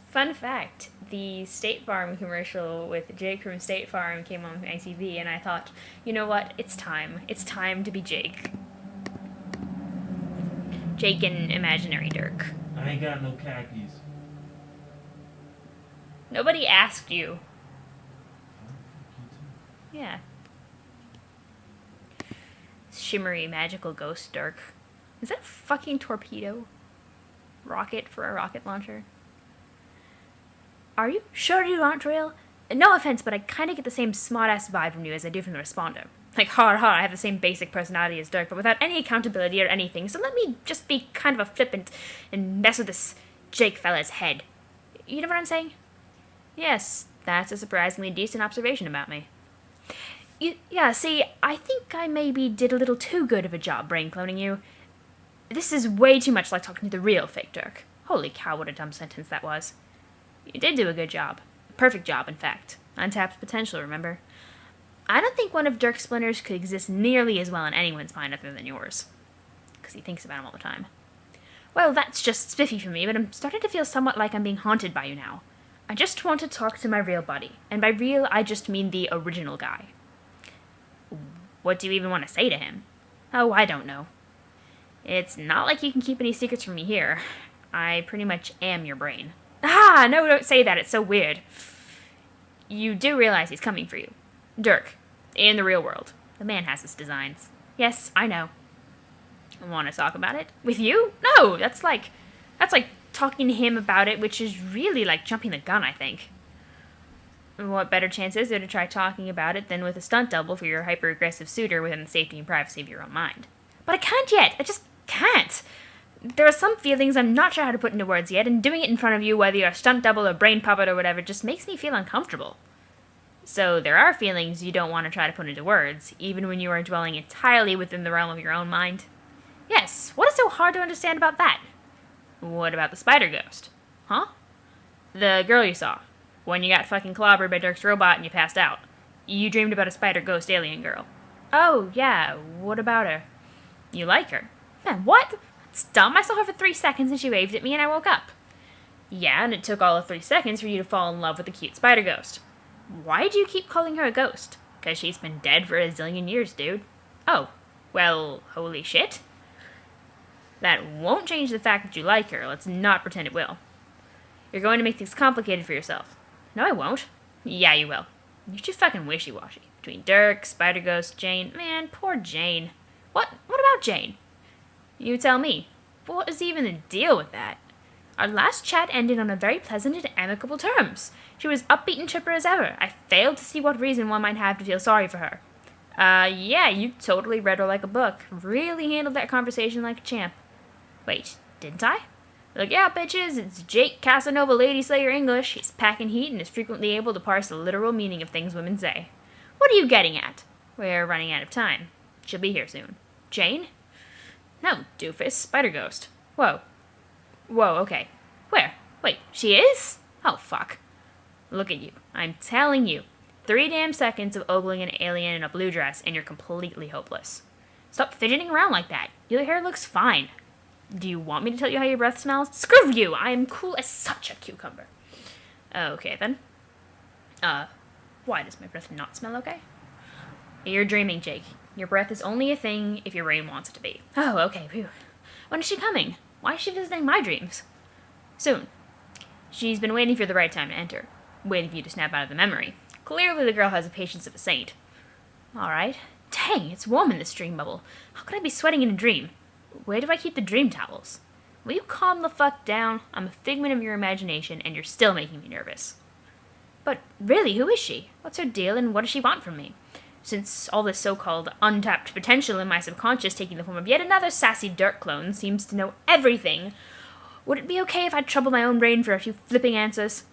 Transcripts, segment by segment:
Fun fact, the State Farm commercial with Jake from State Farm came on my TV, and I thought, you know what? It's time. It's time to be Jake. Jake and imaginary Dirk. I ain't got no khakis. Nobody asked you. Yeah. Shimmery, magical ghost Dirk. Is that a fucking torpedo? Rocket for a rocket launcher? Are you sure you aren't real? No offense, but I kind of get the same smart-ass vibe from you as I do from the responder. Like, I have the same basic personality as Dirk, but without any accountability or anything, so let me just be kind of a flippant and mess with this Jake fella's head. You know what I'm saying? Yes, that's a surprisingly decent observation about me. Yeah, see, I think I maybe did a little too good of a job brain cloning you. This is way too much like talking to the real fake Dirk. Holy cow, what a dumb sentence that was. You did do a good job. Perfect job, in fact. Untapped potential, remember? I don't think one of Dirk's splinters could exist nearly as well in anyone's mind other than yours. Because he thinks about him all the time. Well, that's just spiffy for me, but I'm starting to feel somewhat like I'm being haunted by you now. I just want to talk to my real buddy. And by real, I just mean the original guy. What do you even want to say to him? Oh, I don't know. It's not like you can keep any secrets from me here. I pretty much am your brain. Ah, no, don't say that. It's so weird. You do realize he's coming for you. Dirk. In the real world. The man has his designs. Yes, I know. Want to talk about it? With you? No, that's like talking to him about it, which is really like jumping the gun, I think. What better chance is there to try talking about it than with a stunt double for your hyper-aggressive suitor within the safety and privacy of your own mind? But I can't yet. I just can't. There are some feelings I'm not sure how to put into words yet, and doing it in front of you, whether you're a stunt double or brain puppet or whatever, just makes me feel uncomfortable. So there are feelings you don't want to try to put into words, even when you are dwelling entirely within the realm of your own mind. Yes, what is so hard to understand about that? What about the spider ghost? Huh? The girl you saw, when you got fucking clobbered by Dirk's robot and you passed out. You dreamed about a spider ghost alien girl. Oh, yeah, what about her? You like her? Man, what? That's dumb. I saw her for 3 seconds and she waved at me and I woke up. Yeah, and it took all of 3 seconds for you to fall in love with the cute spider ghost. Why do you keep calling her a ghost? 'Cause she's been dead for a zillion years, dude. Oh, well, holy shit. That won't change the fact that you like her. Let's not pretend it will. You're going to make things complicated for yourself. No, I won't. Yeah, you will. You're too fucking wishy-washy. Between Dirk, Spider Ghost, Jane. Man, poor Jane. What about Jane? You tell me. What is even the deal with that? Our last chat ended on a very pleasant and amicable terms. She was upbeat and chipper as ever. I failed to see what reason one might have to feel sorry for her. Yeah, you totally read her like a book. Really handled that conversation like a champ. Wait, didn't I? Look out, bitches, it's Jake Casanova Lady Slayer English. He's packing heat and is frequently able to parse the literal meaning of things women say. What are you getting at? We're running out of time. She'll be here soon. Jane? No, doofus, Spider Ghost. Whoa, okay. Where? Wait, she is? Oh, fuck. Look at you. I'm telling you. 3 damn seconds of ogling an alien in a blue dress and you're completely hopeless. Stop fidgeting around like that. Your hair looks fine. Do you want me to tell you how your breath smells? Screw you! I am cool as such a cucumber. Okay, then. Why does my breath not smell okay? You're dreaming, Jake. Your breath is only a thing if your brain wants it to be. Oh, okay, phew. When is she coming? Why is she visiting my dreams? Soon. She's been waiting for the right time to enter. Waiting for you to snap out of the memory. Clearly the girl has the patience of a saint. Alright. Dang, it's warm in this dream bubble. How could I be sweating in a dream? Where do I keep the dream towels? Will you calm the fuck down? I'm a figment of your imagination, and you're still making me nervous. But really, who is she? What's her deal, and what does she want from me? Since all this so-called untapped potential in my subconscious taking the form of yet another sassy Dirk clone seems to know everything, would it be okay if I troubled my own brain for a few flipping answers?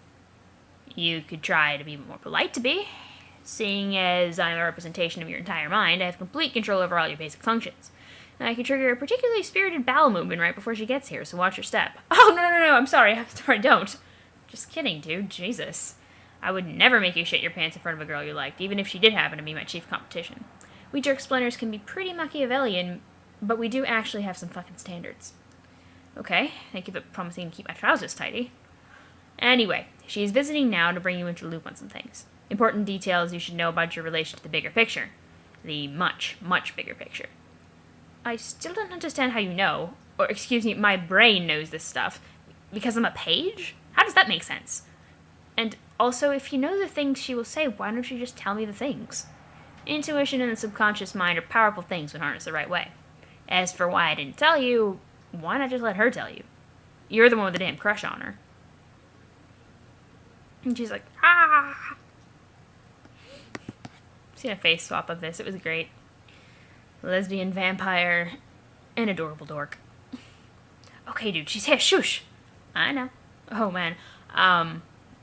You could try to be more polite to be. Seeing as I'm a representation of your entire mind, I have complete control over all your basic functions. And I can trigger a particularly spirited bowel movement right before she gets here, so watch your step. Oh, no, I'm sorry, don't. Just kidding, dude, Jesus. I would never make you shit your pants in front of a girl you liked, even if she did happen to be my chief competition. We jerk splinters can be pretty Machiavellian, but we do actually have some fucking standards. Okay, thank you for promising to keep my trousers tidy. Anyway, she's visiting now to bring you into the loop on some things. Important details you should know about your relation to the bigger picture. The much, much bigger picture. I still don't understand how you know, or excuse me, my brain knows this stuff. Because I'm a page? How does that make sense? And also, if you know the things she will say, why don't you just tell me the things? Intuition and the subconscious mind are powerful things when harnessed the right way. As for why I didn't tell you, why not just let her tell you? You're the one with the damn crush on her. And she's like, ah! Seen a face swap of this. It was great. Lesbian vampire and adorable dork. Okay, dude, she's here. Shush. I know. Oh, man.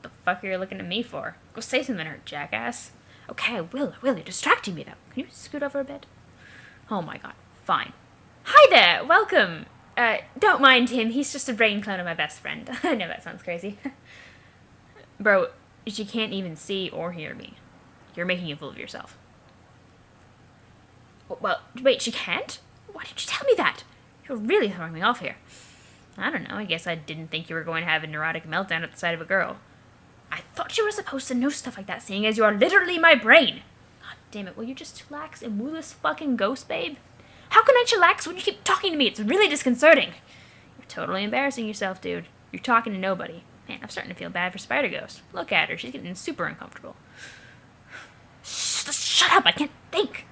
The fuck are you looking at me for? Go say something to her, jackass. Okay, I will. You're distracting me, though. Can you scoot over a bit? Oh, my God. Fine. Hi there. Welcome. Don't mind him. He's just a brain clone of my best friend. I know that sounds crazy. Bro, she can't even see or hear me. You're making a fool of yourself. Well, wait, she can't? Why didn't you tell me that? You're really throwing me off here. I don't know, I guess I didn't think you were going to have a neurotic meltdown at the sight of a girl. I thought you were supposed to know stuff like that, seeing as you are literally my brain. God damn it, will you just chillax and woo this fucking ghost, babe? How can I chillax when you keep talking to me? It's really disconcerting. You're totally embarrassing yourself, dude. You're talking to nobody. Man, I'm starting to feel bad for Spider Ghost. Look at her, she's getting super uncomfortable. Shut up, I can't think.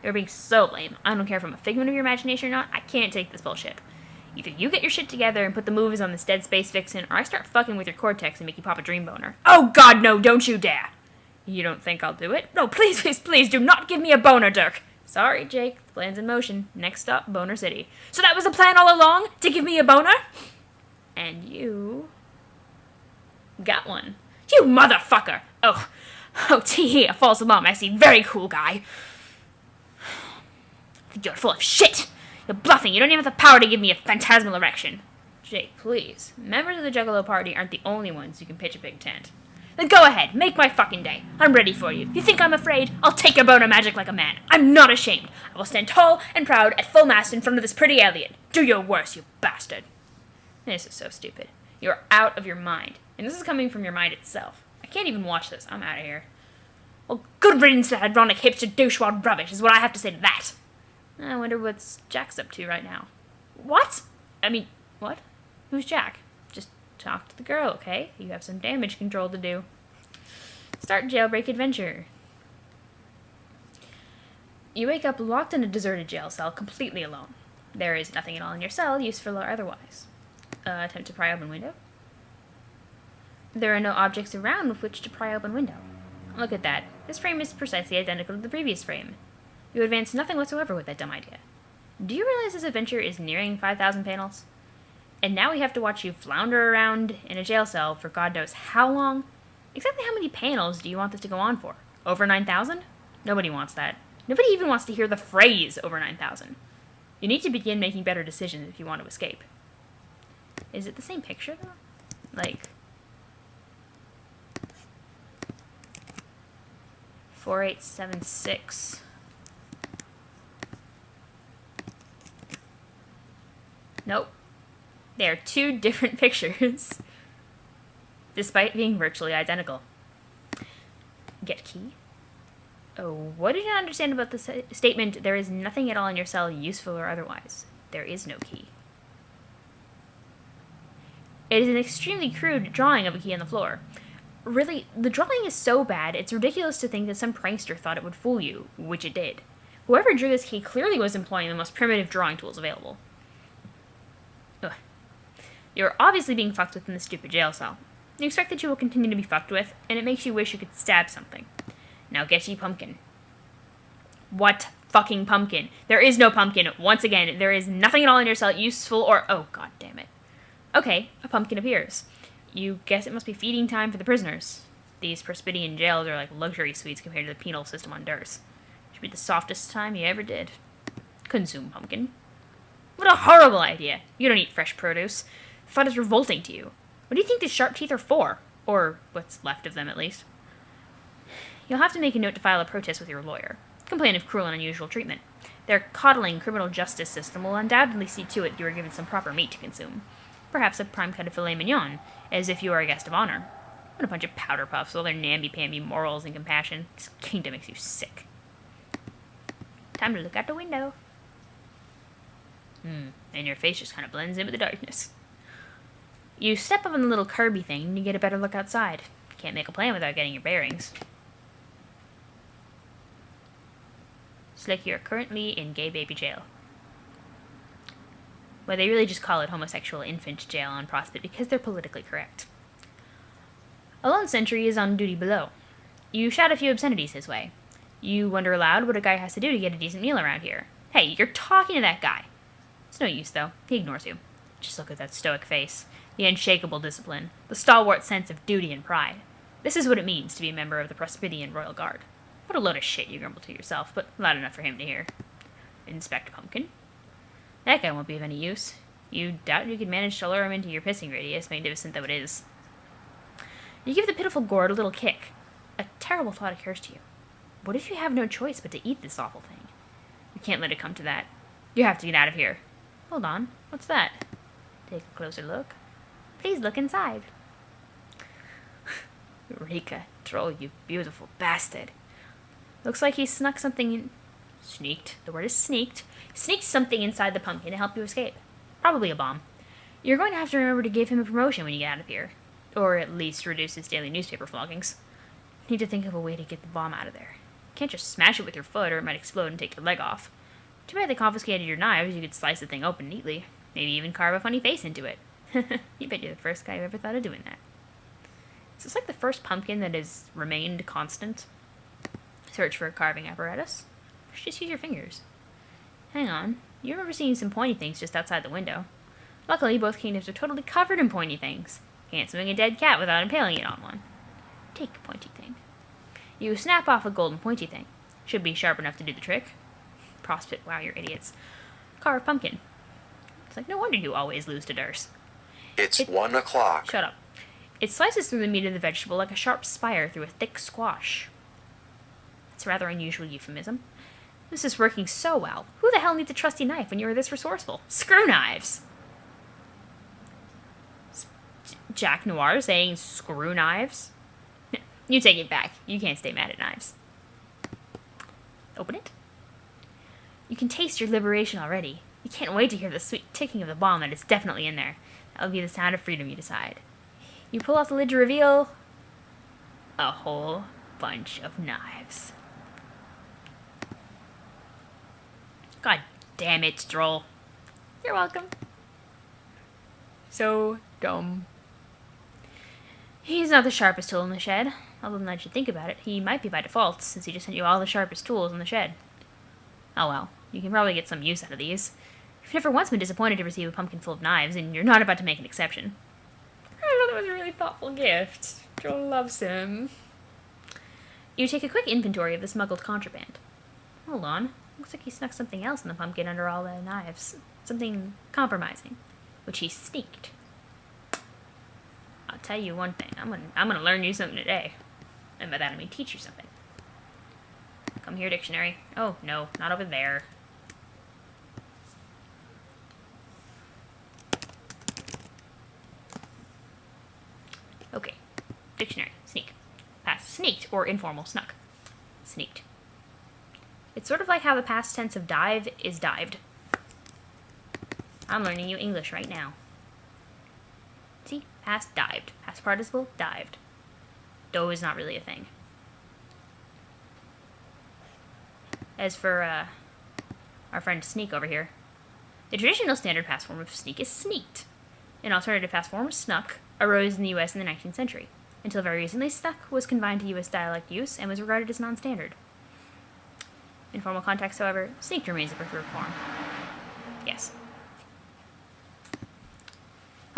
You're being so lame. I don't care if I'm a figment of your imagination or not, I can't take this bullshit. Either you get your shit together and put the movies on this Dead Space Vixen, or I start fucking with your cortex and make you pop a dream boner. Oh god, no, don't you dare! You don't think I'll do it? No, please, please, please, do not give me a boner, Dirk! Sorry, Jake, the plan's in motion. Next stop, Boner City. So that was the plan all along? To give me a boner? And you... got one. You motherfucker! Oh, tee, a false alarm, I see. Very cool guy. You're full of shit! You're bluffing. You don't even have the power to give me a phantasmal erection. Jake, please. Members of the Juggalo party aren't the only ones who can pitch a big tent. Then go ahead. Make my fucking day. I'm ready for you. You think I'm afraid? I'll take your boner magic like a man. I'm not ashamed. I will stand tall and proud at full mast in front of this pretty alien. Do your worst, you bastard. This is so stupid. You're out of your mind. And this is coming from your mind itself. I can't even watch this. I'm out of here. Well, good riddance to ironic hipster douchewad rubbish is what I have to say to that. I wonder what Jack's up to right now. What? I mean, what? Who's Jack? Just talk to the girl, okay? You have some damage control to do. Start Jailbreak adventure. You wake up locked in a deserted jail cell, completely alone. There is nothing at all in your cell, useful or otherwise. Attempt to pry open window. There are no objects around with which to pry open window. Look at that. This frame is precisely identical to the previous frame. You advance nothing whatsoever with that dumb idea. Do you realize this adventure is nearing 5,000 panels? And now we have to watch you flounder around in a jail cell for God knows how long? Exactly how many panels do you want this to go on for? Over 9,000? Nobody wants that. Nobody even wants to hear the phrase over 9,000. You need to begin making better decisions if you want to escape. Is it the same picture, though? Like... 4876... Nope. They are two different pictures, despite being virtually identical. Get key. Oh, what did you understand about the statement, there is nothing at all in your cell, useful or otherwise? There is no key. It is an extremely crude drawing of a key on the floor. Really, the drawing is so bad, it's ridiculous to think that some prankster thought it would fool you, which it did. Whoever drew this key clearly was employing the most primitive drawing tools available. Ugh. You're obviously being fucked with in this stupid jail cell. You expect that you will continue to be fucked with, and it makes you wish you could stab something. Now get ye pumpkin. What fucking pumpkin? There is no pumpkin. Once again, there is nothing at all in your cell useful or... Oh, god damn it. Okay, a pumpkin appears. You guess it must be feeding time for the prisoners. These Perspidian jails are like luxury suites compared to the penal system on Durs. Should be the softest time you ever did. Consume pumpkin. What a horrible idea. You don't eat fresh produce. The thought is revolting to you. What do you think these sharp teeth are for? Or what's left of them, at least. You'll have to make a note to file a protest with your lawyer. Complain of cruel and unusual treatment. Their coddling criminal justice system will undoubtedly see to it you are given some proper meat to consume. Perhaps a prime cut of filet mignon, as if you are a guest of honor. What a bunch of powder puffs with all their namby-pamby morals and compassion. This kingdom makes you sick. Time to look out the window. And your face just kind of blends in with the darkness. You step up on the little Kirby thing and you get a better look outside. Can't make a plan without getting your bearings. It's like you're currently in gay baby jail. Well, they really just call it homosexual infant jail on Prospect because they're politically correct. A lone sentry is on duty below. You shout a few obscenities his way. You wonder aloud what a guy has to do to get a decent meal around here. Hey, you're talking to that guy. It's no use, though. He ignores you. Just look at that stoic face, the unshakable discipline, the stalwart sense of duty and pride. This is what it means to be a member of the Prospedian Royal Guard. What a load of shit, you grumble to yourself, but loud enough for him to hear. Inspect Pumpkin. That guy won't be of any use. You doubt you could manage to lure him into your pissing radius, magnificent though it is. You give the pitiful gourd a little kick. A terrible thought occurs to you. What if you have no choice but to eat this awful thing? You can't let it come to that. You have to get out of here. Hold on, what's that? Take a closer look. Please look inside. Eureka, troll, you beautiful bastard. Looks like he snuck something in. Sneaked. The word is sneaked. Sneaked something inside the pumpkin to help you escape. Probably a bomb. You're going to have to remember to give him a promotion when you get out of here. Or at least reduce his daily newspaper floggings. Need to think of a way to get the bomb out of there. Can't just smash it with your foot or it might explode and take your leg off. Too bad they confiscated your knives. You could slice the thing open neatly. Maybe even carve a funny face into it. You bet you're the first guy who ever thought of doing that. Is this like the first pumpkin that has remained constant? Search for a carving apparatus. Just use your fingers. Hang on. You remember seeing some pointy things just outside the window. Luckily, both kingdoms are totally covered in pointy things. Can't swing a dead cat without impaling it on one. Take a pointy thing. You snap off a golden pointy thing. Should be sharp enough to do the trick. Prospect, wow, you're idiots. Carve pumpkin. It's like, no wonder you always lose to Durst. It's 1 o'clock. Shut up. It slices through the meat of the vegetable like a sharp spire through a thick squash. It's a rather unusual euphemism. This is working so well. Who the hell needs a trusty knife when you are this resourceful? Screw knives! Jack Noir saying screw knives? You take it back. You can't stay mad at knives. Open it. You can taste your liberation already. You can't wait to hear the sweet ticking of the bomb that is definitely in there. That will be the sound of freedom, you decide. You pull off the lid to reveal a whole bunch of knives. God damn it, Droll. You're welcome. So dumb. He's not the sharpest tool in the shed. Although now that you think about it, he might be by default, since he just sent you all the sharpest tools in the shed. Oh well, you can probably get some use out of these. You've never once been disappointed to receive a pumpkin full of knives, and you're not about to make an exception. I thought that was a really thoughtful gift. Joel loves him. You take a quick inventory of the smuggled contraband. Hold on. Looks like he snuck something else in the pumpkin under all the knives. Something compromising, which he sneaked. I'll tell you one thing. I'm gonna learn you something today. And by that I mean teach you something. Come here, dictionary. Oh, no, not over there. Okay. Dictionary. Sneak. Past sneaked or informal snuck. Sneaked. It's sort of like how the past tense of dive is dived. I'm learning you English right now. See? Past dived. Past participle dived. Dough is not really a thing. As for our friend Sneak over here, the traditional standard past form of sneak is sneaked. An alternative past form, snuck, arose in the U.S. in the 19th century. Until very recently, snuck was confined to U.S. dialect use and was regarded as non-standard. In formal context, however, sneaked remains the preferred form. Yes.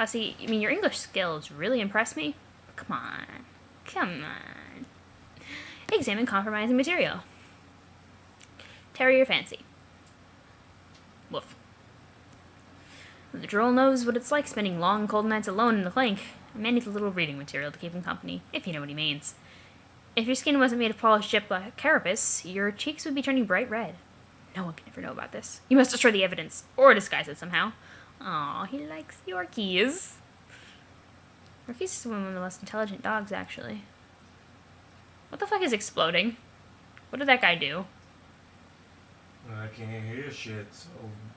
See, I mean, your English skills really impress me. Come on. Come on. Examine compromising material. Terrier fancy. Woof. The droll knows what it's like spending long, cold nights alone in the clink. A man needs a little reading material to keep him company, if you know what he means. If your skin wasn't made of polished jet black carapace, your cheeks would be turning bright red. No one can ever know about this. You must destroy the evidence, or disguise it somehow. Aw, he likes Yorkies. Yorkies is one of the most intelligent dogs, actually. What the fuck is exploding? What did that guy do? I can't hear shit, so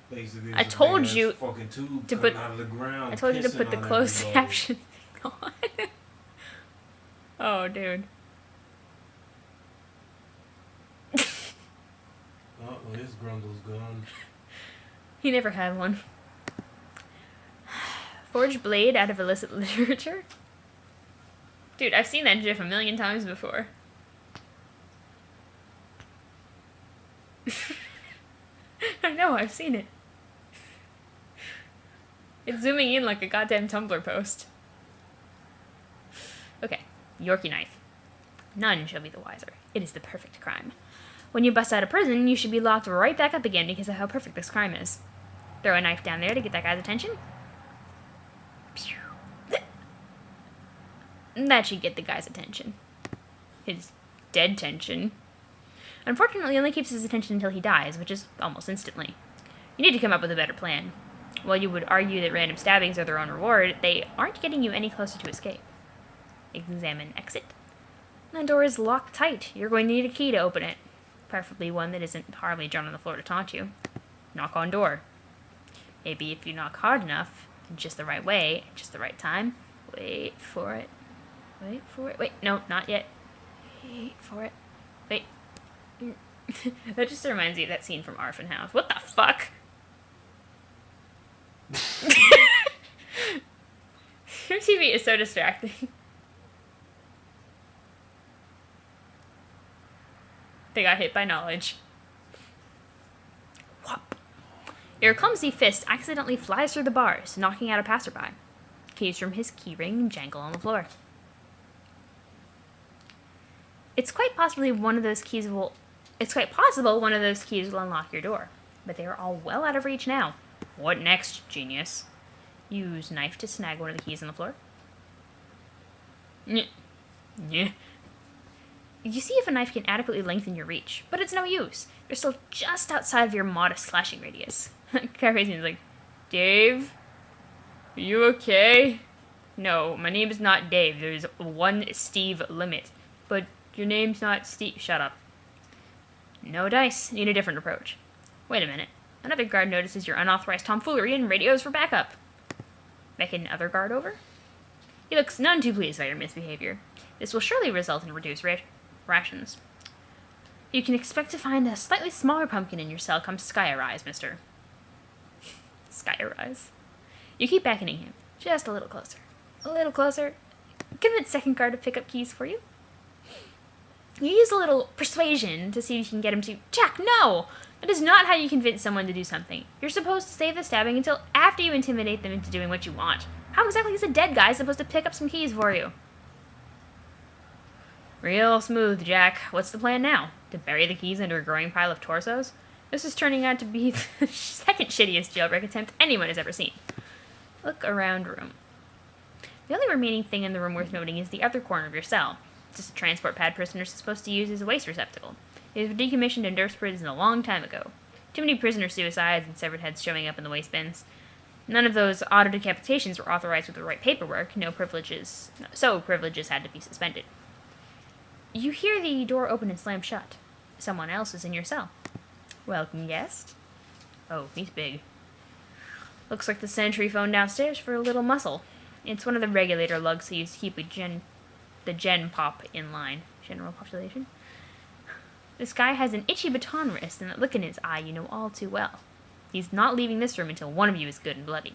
basically I told you fucking tube to coming put. out of the ground, I told you to put the pissing on closed everybody. caption thing on. Oh, dude. Oh, well, his grundle's gone. He never had one. Forged blade out of illicit literature? Dude, I've seen that gif a million times before. I know, I've seen it. It's zooming in like a goddamn Tumblr post. Okay, Yorkie knife. None shall be the wiser. It is the perfect crime. When you bust out of prison, you should be locked right back up again because of how perfect this crime is. Throw a knife down there to get that guy's attention. Pew. That should get the guy's attention. His dead tension. Unfortunately, it only keeps his attention until he dies, which is almost instantly. You need to come up with a better plan. While you would argue that random stabbings are their own reward, they aren't getting you any closer to escape. Examine exit. The door is locked tight. You're going to need a key to open it. Preferably one that isn't horribly drawn on the floor to taunt you. Knock on door. Maybe if you knock hard enough, just the right way, just the right time. Wait for it. Wait for it. Wait, no, not yet. Wait for it. Wait. That just reminds me of that scene from Orphan House. What the fuck? Your TV is so distracting. They got hit by knowledge. Whop. Your clumsy fist accidentally flies through the bars, knocking out a passerby. Keys from his keyring jangle on the floor. It's quite possible one of those keys will unlock your door, but they are all well out of reach now. What next, genius? Use knife to snag one of the keys on the floor. Yeah. You see if a knife can adequately lengthen your reach, but it's no use. You're still just outside of your modest slashing radius. Crazy's like, Dave? Are you okay? No, my name is not Dave. There's one Steve limit. But your name's not Steve. Shut up. No dice. Need a different approach. Wait a minute. Another guard notices your unauthorized tomfoolery and radios for backup. Beckon another guard over? He looks none too pleased by your misbehavior. This will surely result in reduced rations. You can expect to find a slightly smaller pumpkin in your cell come Sky Arise, mister. Sky Arise. You keep beckoning him. Just a little closer. A little closer. Convince second guard to pick up keys for you. You use a little persuasion to see if you can get him to... Jack, no! That is not how you convince someone to do something. You're supposed to save the stabbing until after you intimidate them into doing what you want. How exactly is a dead guy supposed to pick up some keys for you? Real smooth, Jack. What's the plan now? To bury the keys under a growing pile of torsos? This is turning out to be the second shittiest jailbreak attempt anyone has ever seen. Look around room. The only remaining thing in the room worth noting is the other corner of your cell. It's just a transport pad prisoners are supposed to use as a waste receptacle. It was decommissioned in Durst prison a long time ago. Too many prisoner suicides and severed heads showing up in the waste bins. None of those auto decapitations were authorized with the right paperwork. So privileges had to be suspended. You hear the door open and slam shut. Someone else is in your cell. Welcome, guest. Oh, he's big. Looks like the sentry phone downstairs for a little muscle. It's one of the regulator lugs they use to keep the gen pop in line. General population. This guy has an itchy baton wrist and that look in his eye you know all too well. He's not leaving this room until one of you is good and bloody.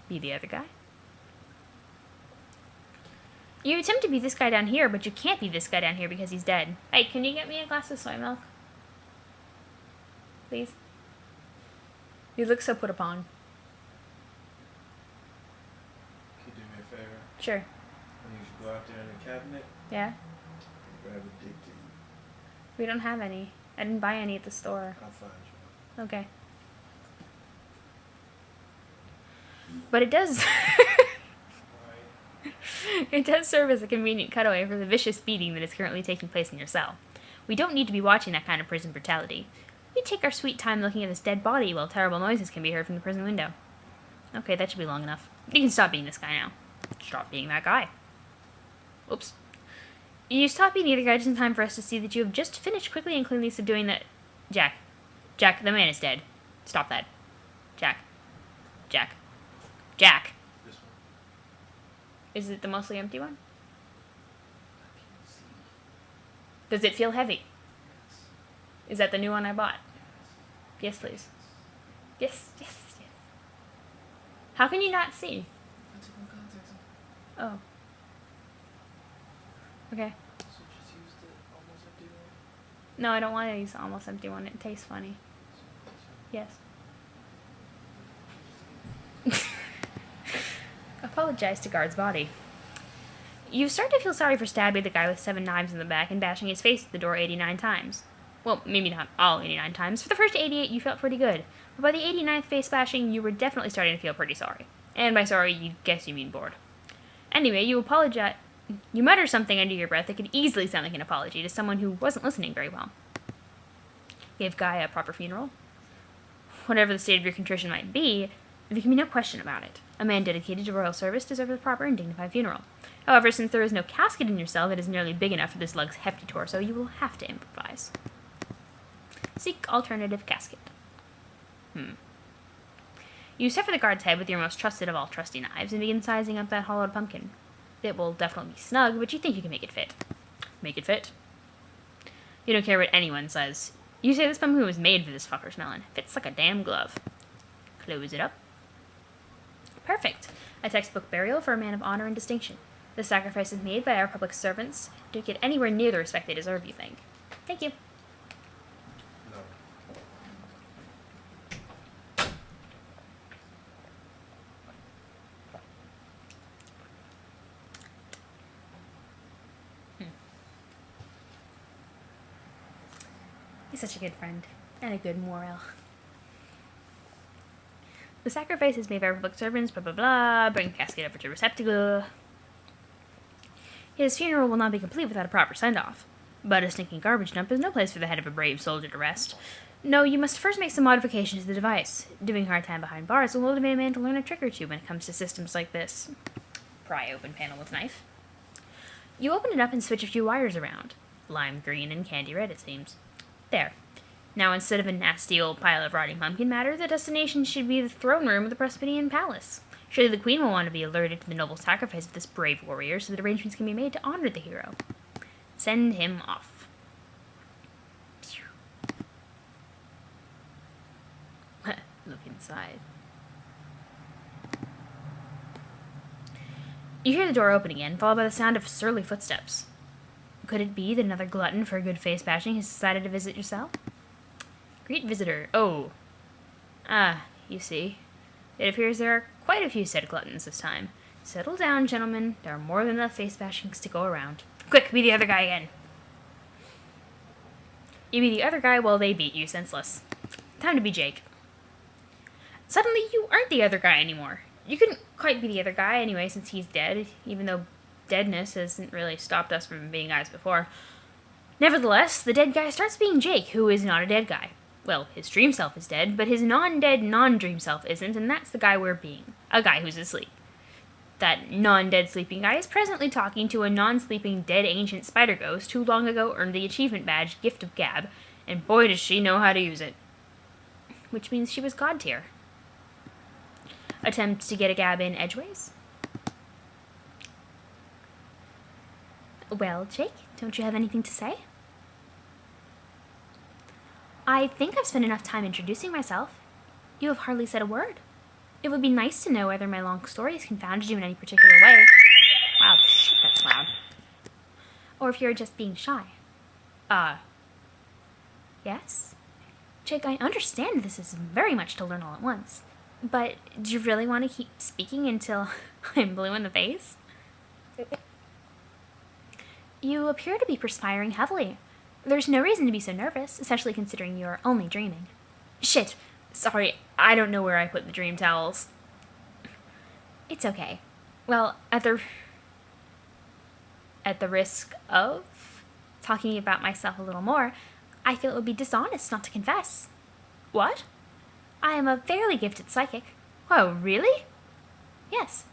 Be the other guy. You attempt to be this guy down here, but you can't be this guy down here because he's dead. Hey, can you get me a glass of soy milk? Please? You look so put upon. Can you do me a favor? Sure. I need you to go out there in the cabinet Yeah? and grab a dick to eat. We don't have any. I didn't buy any at the store. I'll find you. Okay. But it does... It does serve as a convenient cutaway for the vicious beating that is currently taking place in your cell. We don't need to be watching that kind of prison brutality. We take our sweet time looking at this dead body while terrible noises can be heard from the prison window. Okay, that should be long enough. You can stop being this guy now. Stop being that guy. Oops. You stop being the other guy just in time for us to see that you have just finished quickly and cleanly subduing the... Jack. Jack, the man is dead. Stop that. Jack. Jack. Jack. This one. Is it the mostly empty one? I can't see. Does it feel heavy? Yes. Is that the new one I bought? Yes, please. Yes, yes, yes. How can you not see? I took my contacts off. Oh. Okay. So just use the almost empty one. No, I don't want to use the almost empty one. It tastes funny. Yes. Apologize to guard's body. You start to feel sorry for stabbing the guy with 7 knives in the back and bashing his face at the door 89 times. Well, maybe not all 89 times. For the first 88, you felt pretty good. But by the 89th face bashing, you were definitely starting to feel pretty sorry. And by sorry, you guess you mean bored. Anyway, you apologize. You mutter something under your breath that could easily sound like an apology to someone who wasn't listening very well. Give Guy a proper funeral? Whatever the state of your contrition might be, there can be no question about it. A man dedicated to royal service deserves a proper and dignified funeral. However, since there is no casket in your cell that is nearly big enough for this lug's hefty torso, you will have to improvise. Seek alternative casket. You sever the guard's head with your most trusted of all trusty knives and begin sizing up that hollowed pumpkin. It will definitely be snug, but you think you can make it fit. Make it fit? You don't care what anyone says. You say this pumpkin was made for this fucker's melon. Fits like a damn glove. Close it up. Perfect. A textbook burial for a man of honor and distinction. The sacrifices made by our public servants don't get anywhere near the respect they deserve, you think. Thank you. No. He's such a good friend. And a good moral. The sacrifice is made by public servants, blah blah blah, bring casket over to receptacle. His funeral will not be complete without a proper send-off. But a stinking garbage dump is no place for the head of a brave soldier to rest. No, you must first make some modifications to the device. Doing hard time behind bars will motivate a man to learn a trick or two when it comes to systems like this. Pry open panel with knife. You open it up and switch a few wires around. Lime green and candy red, it seems. There. Now, instead of a nasty old pile of rotting pumpkin matter, the destination should be the throne room of the Prosperian Palace. Surely the queen will want to be alerted to the noble sacrifice of this brave warrior so that arrangements can be made to honor the hero. Send him off. Look inside. You hear the door open again, followed by the sound of surly footsteps. Could it be that another glutton for a good face bashing has decided to visit your cell? Greet visitor. Oh. Ah, you see. It appears there are quite a few said gluttons this time. Settle down, gentlemen. There are more than enough face bashings to go around. Quick, be the other guy again. You be the other guy while they beat you senseless. Time to be Jake. Suddenly, you aren't the other guy anymore. You couldn't quite be the other guy anyway since he's dead, even though deadness hasn't really stopped us from being guys before. Nevertheless, the dead guy starts being Jake, who is not a dead guy. Well, his dream self is dead, but his non-dead, non-dream self isn't, and that's the guy we're being. A guy who's asleep. That non-dead sleeping guy is presently talking to a non-sleeping dead ancient spider ghost who long ago earned the achievement badge Gift of Gab, and boy does she know how to use it. Which means she was god tier. Attempt to get a gab in edgeways? Well, Jake, don't you have anything to say? I think I've spent enough time introducing myself. You have hardly said a word. It would be nice to know whether my long story has confounded you in any particular way. Wow, shit, that's loud. Or if you're just being shy. Yes? Jake, I understand this is very much to learn all at once. But do you really want to keep speaking until I'm blue in the face? You appear to be perspiring heavily. There's no reason to be so nervous, especially considering you're only dreaming. Shit. Sorry, I don't know where I put the dream towels. It's okay. Well, at the risk of talking about myself a little more, I feel it would be dishonest not to confess. What? I am a fairly gifted psychic. Oh, really? Yes.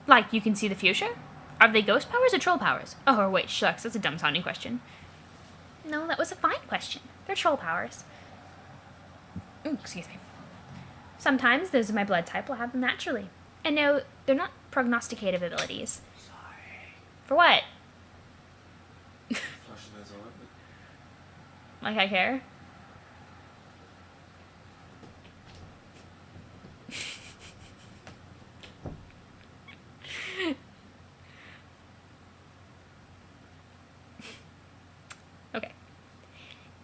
Like, you can see the future? Are they ghost powers or troll powers? Oh, or wait, shucks, that's a dumb-sounding question. No, that was a fine question. They're troll powers. Ooh, excuse me. Sometimes those of my blood type will have them naturally. And no, they're not prognosticative abilities. Sorry. For what? Flashing those on it. Like I care? Okay.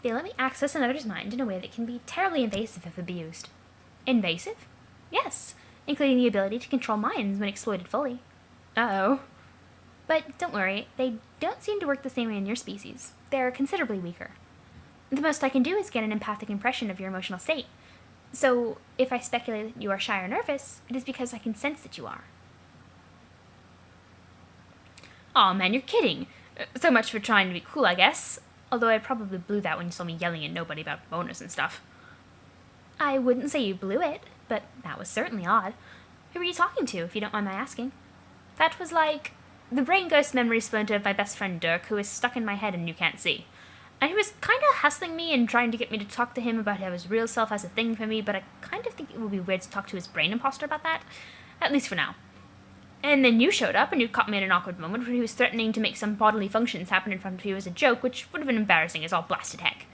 They let me access another's mind in a way that can be terribly invasive if abused. Invasive? Yes, including the ability to control minds when exploited fully. Uh-oh. But don't worry, they don't seem to work the same way in your species. They're considerably weaker. The most I can do is get an empathic impression of your emotional state. So, if I speculate that you are shy or nervous, it is because I can sense that you are. Aw, man, you're kidding. So much for trying to be cool, I guess. Although I probably blew that when you saw me yelling at nobody about bonus and stuff. I wouldn't say you blew it, but that was certainly odd. Who were you talking to, if you don't mind my asking? That was like the brain ghost memory splinter of my best friend Dirk, who is stuck in my head and you can't see. And he was kind of hassling me and trying to get me to talk to him about how his real self has a thing for me, but I kind of think it would be weird to talk to his brain imposter about that. At least for now. And then you showed up and you caught me in an awkward moment where he was threatening to make some bodily functions happen in front of you as a joke, which would have been embarrassing as all blasted heck.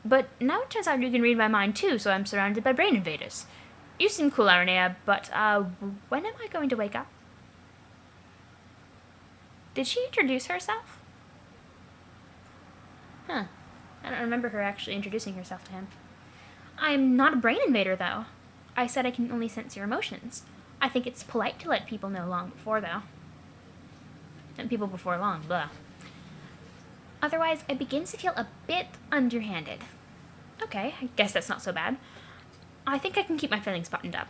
But now it turns out you can read my mind too, so I'm surrounded by brain invaders. You seem cool, Aranea, but, when am I going to wake up? Did she introduce herself? Huh. I don't remember her actually introducing herself to him. I'm not a brain invader, though. I said I can only sense your emotions. I think it's polite to let people know long before, though. And people before long, blah. Otherwise, I begin to feel a bit underhanded. Okay, I guess that's not so bad. I think I can keep my feelings buttoned up.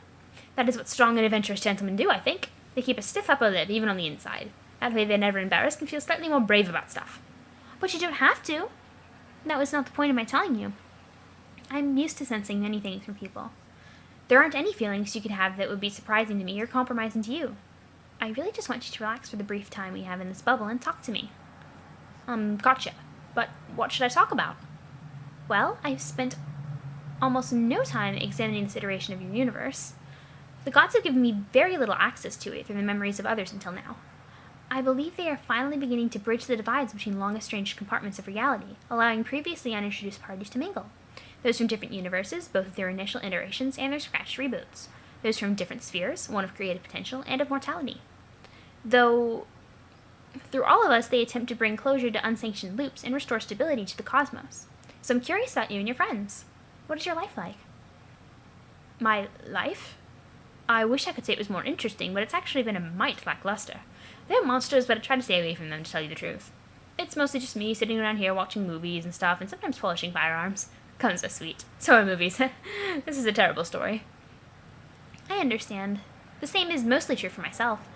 That is what strong and adventurous gentlemen do, I think. They keep a stiff upper lip, even on the inside. That way they're never embarrassed and feel slightly more brave about stuff. But you don't have to. That was not the point of my telling you. I'm used to sensing many things from people. There aren't any feelings you could have that would be surprising to me or compromising to you. I really just want you to relax for the brief time we have in this bubble and talk to me. Gotcha. But what should I talk about? Well, I've spent almost no time examining this iteration of your universe. The gods have given me very little access to it through the memories of others until now. I believe they are finally beginning to bridge the divides between long-estranged compartments of reality, allowing previously unintroduced parties to mingle. Those from different universes, both with their initial iterations and their scratched reboots. Those from different spheres, one of creative potential and of mortality. Though, through all of us, they attempt to bring closure to unsanctioned loops and restore stability to the cosmos. So I'm curious about you and your friends. What is your life like? My life? I wish I could say it was more interesting, but it's actually been a mite lackluster. They're monsters, but I try to stay away from them, to tell you the truth. It's mostly just me sitting around here watching movies and stuff, and sometimes polishing firearms. Guns are sweet. So are movies. This is a terrible story. I understand. The same is mostly true for myself.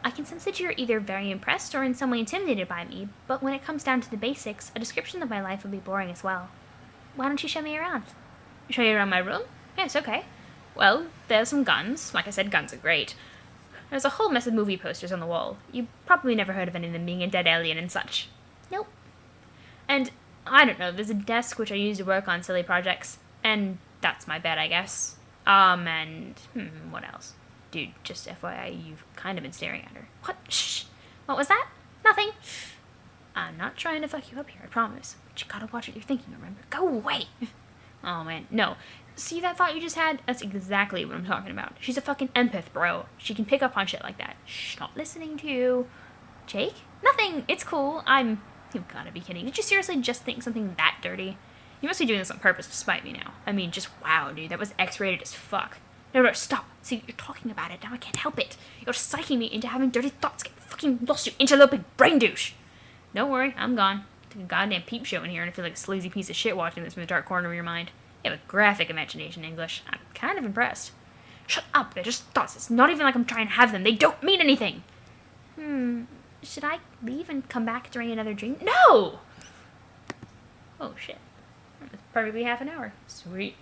I can sense that you're either very impressed or in some way intimidated by me, but when it comes down to the basics, a description of my life would be boring as well. Why don't you show me around? Show you around my room? Yes, okay. Well, there's some guns. Like I said, guns are great. There's a whole mess of movie posters on the wall. You probably never heard of any of them being a dead alien and such. Nope. And, I don't know, there's a desk which I use to work on silly projects. And that's my bed, I guess. And, what else? Dude, just FYI, you've kind of been staring at her. What? Shh! What was that? Nothing. I'm not trying to fuck you up here, I promise. But you gotta watch what you're thinking, remember? Go away! Oh, man. No. See that thought you just had? That's exactly what I'm talking about. She's a fucking empath, bro. She can pick up on shit like that. Shh, not listening to you. Jake? Nothing. It's cool. You've gotta be kidding. Did you seriously just think something that dirty? You must be doing this on purpose to spite me now. I mean, just wow, dude. That was X-rated as fuck. No, stop. See, you're talking about it. Now I can't help it. You're psyching me into having dirty thoughts. Get fucking lost, you interloping brain douche. Don't worry. I'm gone. Take a goddamn peep show in here and I feel like a sleazy piece of shit watching this from the dark corner of your mind. You have a graphic imagination, English. I'm kind of impressed. Shut up, they're just thoughts. It's not even like I'm trying to have them. They don't mean anything. Should I leave and come back during another dream? No! Oh, shit. That's perfectly half an hour. Sweet.